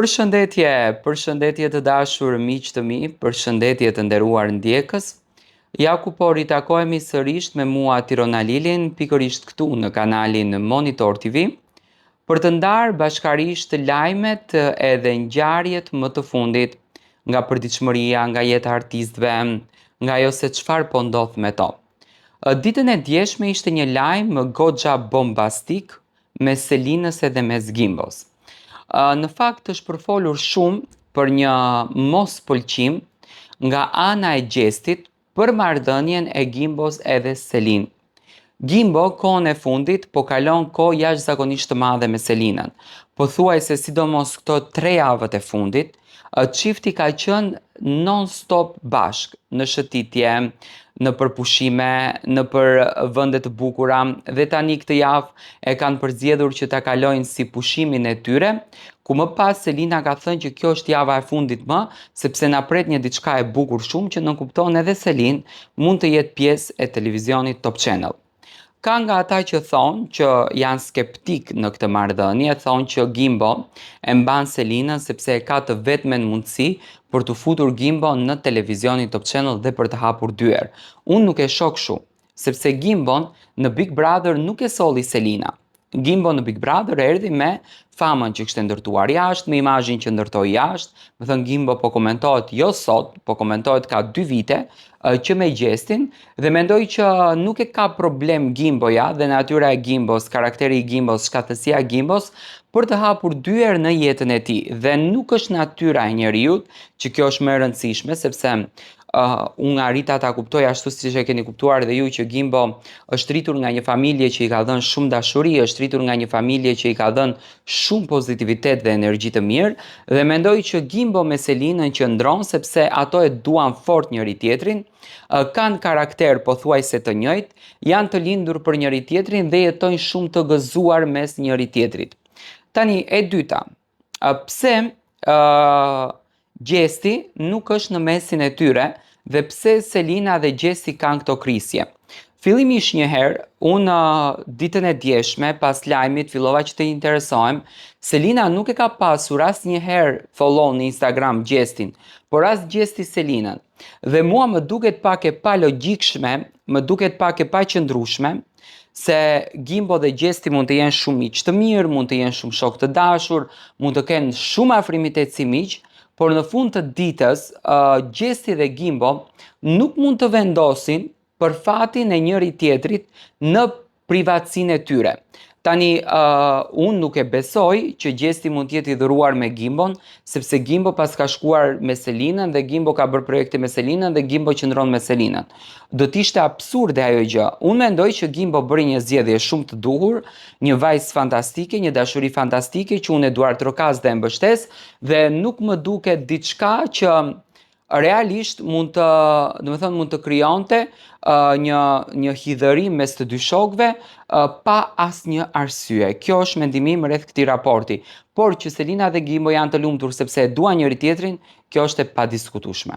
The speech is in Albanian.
Përshëndetje të dashur miq të mi, përshëndetje të nderuar ndjekës. Ja ku po ritakohemi sërish me mua Tirona Lilin, pikërisht këtu në kanalin Monitor TV, për të ndarë bashkarisht lajmet edhe ngjarjet më të fundit nga përditshmëria, nga jeta e artistëve, nga ajo se çfarë po ndodh me to. Ditën e djeshme ishte një lajm goxha bombastik me Selinës edhe me Gimbos. Në fakt është përfolur shumë për një mos pëlqim nga ana e Gjestit për marrëdhënien e Gimbos edhe Selin. Gimbo kohën e fundit po kalon kohë jashtëzakonisht të madhe me Selinën. Pothuajse sidomos këto 3 javët e fundit, çifti ka qenë non-stop bashk në shëtitje, në përpushime, në për vende të bukura dhe tani këtë javë e kanë përzgjedhur që ta kalojnë si pushimin e tyre, ku më pas Selina ka thënë që kjo është java e fundit më, sepse na pret një diçka e bukur shumë që nënkupton edhe Selin mund të jetë pjesë e televizionit Top Channel. Ka nga ata që thonë që janë skeptik në këtë marrëdhënie, thonë që Gimbo e mban Selinën sepse e ka të vetmen mundësi për të futur Gimbo në televizionin Top Channel dhe për të hapur dyer. Unë nuk e shoh kështu, sepse Gimbon në Big Brother nuk e solli Selina. Gimbo në Big Brother erdhi me famën që kishte ndërtuar jashtë, me imazhin që ndërtoi jashtë. Më thënë Gimbo po komentohet jo sot, po komentohet ka 2 vite që me Gjestin dhe mendoj që nuk e ka problem Gimboja dhe natyra e Gimbos, karakteri i Gimbos, shkatësia e Gimbos për të hapur dyer në jetën e tij dhe nuk është natyra e njerëzit që kjo është më e rëndësishme sepse unë arrita ta kuptoj ashtu siç e keni kuptuar dhe ju që Gimbo është rritur nga një familje që i ka dhënë shumë dashuri, është rritur nga një familje që i ka dhënë shumë pozitivitet dhe energji të mirë dhe mendoj që Gimbo me Selinën qëndron sepse ato e duan fort njëri tjetrin, kanë karakter pothuajse të njëjtë, janë të lindur për njëri tjetrin dhe jetojnë shumë të gëzuar mes njëri tjetrit. Tani e dyta, pse Gjesti nuk është në mesin e tyre dhe pse Selina dhe Gjesti kanë këto krisje. Fillimisht një herë, unë ditën e djeshme pas lajmit fillova që të interesohem. Selina nuk e ka pasur asnjëherë follow në Instagram Gjestin, por as Gjesti Selinën. Dhe mua më duket pak e pa logjikshme, më duket pak e pa qëndrueshme, se Gimbo dhe Gjesti mund të jenë shumë miq të mirë, mund të jenë shumë shok të dashur, mund të kenë shumë afrimitet si miq, por në fund të ditës, Gjesti dhe Gimbo nuk mund të vendosin për fatin e njëri tjetrit në privatësinë e tyre. Tani, unë nuk e besoj që Gjesti mund të jetë i dhuruar me Gimbon, sepse Gimbo pas ka shkuar me Selinën dhe Gimbo ka bërë projekte me Selinën dhe Gimbo qëndron me Selinën. Do t'ishte absurde ajo gjë. Unë mendoj që Gimbo bëri një zgjedhje shumë të duhur, një vajzë fantastike, një dashuri fantastike që unë e duar trokas dhe e mbështes dhe nuk më duket diçka që realisht mund të krijonte një hidhërim mes të dy shokëve pa asnjë arsye. Kjo është mendimi im rreth këtij raporti. Por që Selina dhe Gimbo janë të lumtur sepse e duan njëri tjetrin, kjo është e padiskutueshme.